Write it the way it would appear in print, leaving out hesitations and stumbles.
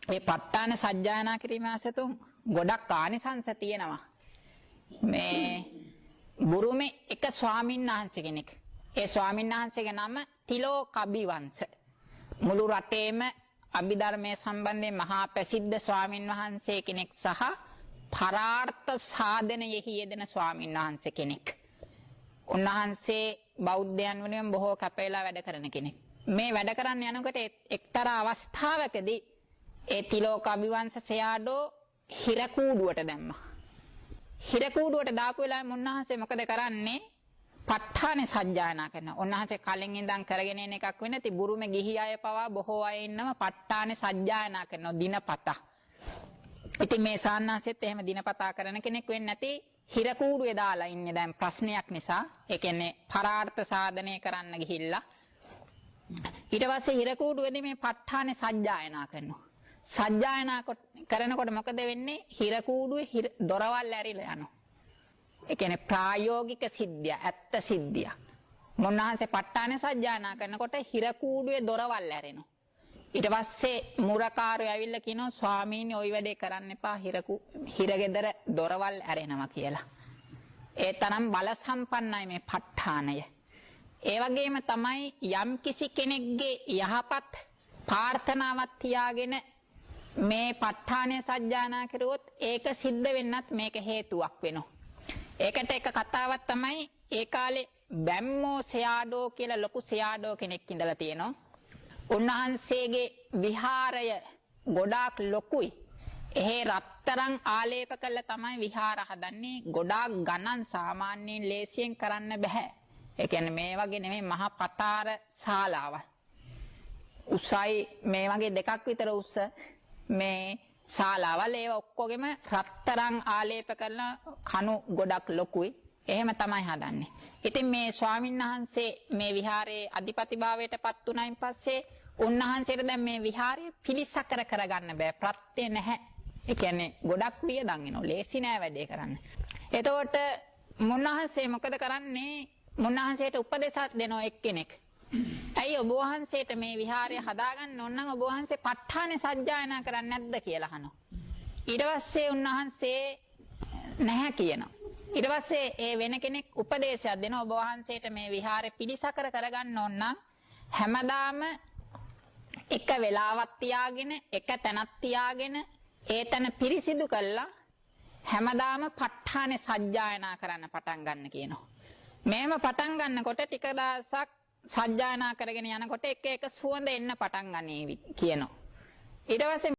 ඒ ප ဋ ාණ සජ්ජායනා කිරීම ඇසතුන් ගොඩක් ආනිසංස තියෙනවා. මේ බුරුමේ එක ස්වාමීන් වහන්සේ කෙනෙක්. ඒ ස්වාමීන් වහන්සේගේ නම තිලෝකබිවංශ. මුළු රටේම අභිධර්මයේ සම්බන්ධයෙන් මහා ප්‍රසිද්ධ ස්වාමීන් වහන්සේ කෙනෙක් සහ පරාර්ථ සාධනයෙහි යෙදෙන ස්වාමීන් වහන්සේ කෙනෙක්. උන්වහන්සේ බෞද්ධයන් වෙනුවෙන් බොහෝ කැපෙලා වැඩ කරන කෙනෙක්. මේ වැඩ කරන්න යනකොට එක්තරා අවස්ථාවකදී ඒ තිලෝකබිවංශ සයාඩෝ හිරකූඩුවට දැම්මා. හිරකූඩුවට දාපු වෙලාවේ උන්වහන්සේ මොකද කරන්නේ? ප ဋ ාණ සජ්ජායනා කරනවා. උන්වහන්සේ කලින් ඉඳන් කරගෙන එන එකක් වෙන්නේ නැති බුරුමේ ගිහි අය පවා බොහෝ අය ඉන්නම ප ဋ ාණ සජ්ජායනා කරනවා දිනපතා. ඉතින් මේ සාන්නාසෙත් එහෙම දිනපතා කරන කෙනෙක් වෙන්නේ නැති හිරකූඩුවේ දාලා ඉන්නේ දැන් ප්‍රශ්නයක් නිසා. ඒ කියන්නේ පරාර්ථ සාධනය කරන්න ගිහිල්ලා ඊට පස්සේ හිරකූඩුවේදී මේ ප ဋ ාණ සජ්ජායනා කරනවා. සජ්ජායනා කරනකොට මොකද වෙන්නේ? හිරකූඩුවේ දොරවල් ඇරිලා යනවා. ඒ කියන්නේ ප්‍රායෝගික සිද්ධිය, ඇත්ත සිද්ධිය. මොන්නාන්සේ ප ဋ ාණ සජ්ජායනා කරනකොට හිරකූඩුවේ දොරවල් ඇරෙනවා. ඊට පස්සේ මුරකාරයෝ ඇවිල්ලා කියනවා ස්වාමීනි ওই වැඩේ කරන්න එපා හිරගෙදර දොරවල් ඇරෙනවා කියලා. ඒ තරම් බල සම්පන්නයි මේ ප ဋ ාණය. ඒ වගේම තමයි යම් කිසි කෙනෙක්ගේ යහපත් ප්‍රාර්ථනාවක් තියාගෙන මේ ප ဋ ාණය සජ්ජායනා කරුවොත් ඒක සිද්ධ වෙන්නත් මේක හේතුවක් වෙනවා. ඒකට එක කතාවක් තමයි ඒ කාලේ බැම්මෝ සයාඩෝ කියලා ලොකු සයාඩෝ කෙනෙක් ඉඳලා තියෙනවා. උන්වහන්සේගේ විහාරය ගොඩාක් ලොකුයි. එහේ රත්තරන් ආලේප කරලා තමයි විහාර හදන්නේ. ගොඩාක් ගණන් සාමාන්‍යයෙන් ලේසියෙන් කරන්න බෑ. ඒ කියන්නේ මේ වගේ නෙමෙයි මහා පතාර ශාලාවක්. උසයි මේ වගේ දෙකක් විතර උස මේ ශාලාවල් ඒවා ඔක්කොගෙම රත්තරන් ආලේප කරලා කණු ගොඩක් ලොකුයි. එහෙම තමයි හදන්නේ. ඉතින් මේ ස්වාමීන් වහන්සේ මේ විහාරයේ අධිපතිභාවයට පත් වුණායින් පස්සේ උන්වහන්සේට දැන් මේ විහාරය පිළිසකර කරගන්න බෑ. ප්‍රත්‍ය නැහැ. ඒ කියන්නේ ගොඩක් වියදම් වෙනවා. ලේසි නෑ වැඩේ කරන්න. එතකොට මුන්නහන්සේ මොකද කරන්නේ? මුන්නහන්සේට උපදේශයක් දෙනවා එක්කෙනෙක්. ඇයි ඔබ වහන්සේට මේ විහාරය හදාගන්න ඕන නම් ඔබ වහන්සේ ප ဋ ාණ සජ්ජායනා කරන්නේ නැද්ද කියලා අහනවා. ඊට පස්සේ උන්වහන්සේ නැහැ කියනවා. ඊට පස්සේ ඒ වෙන කෙනෙක් උපදේශයක් දෙනවා ඔබ වහන්සේට මේ විහාරය පිළිසකර කරගන්න ඕන නම් හැමදාම එක වෙලාවක් තියාගෙන එක තැනක් තියාගෙන ඒ තැන පිරිසිදු කළා හැමදාම ප ဋ ාණ සජ්ජායනා කරන්න පටන් ගන්න කියනවා. මේව පටන් ගන්නකොට ටික දවසක් සජ්ජායනා කරගෙන යනකොට එක එක සුවඳ එන්න පටන් ගන්නේවි කියනවා. ඊට පස්සේ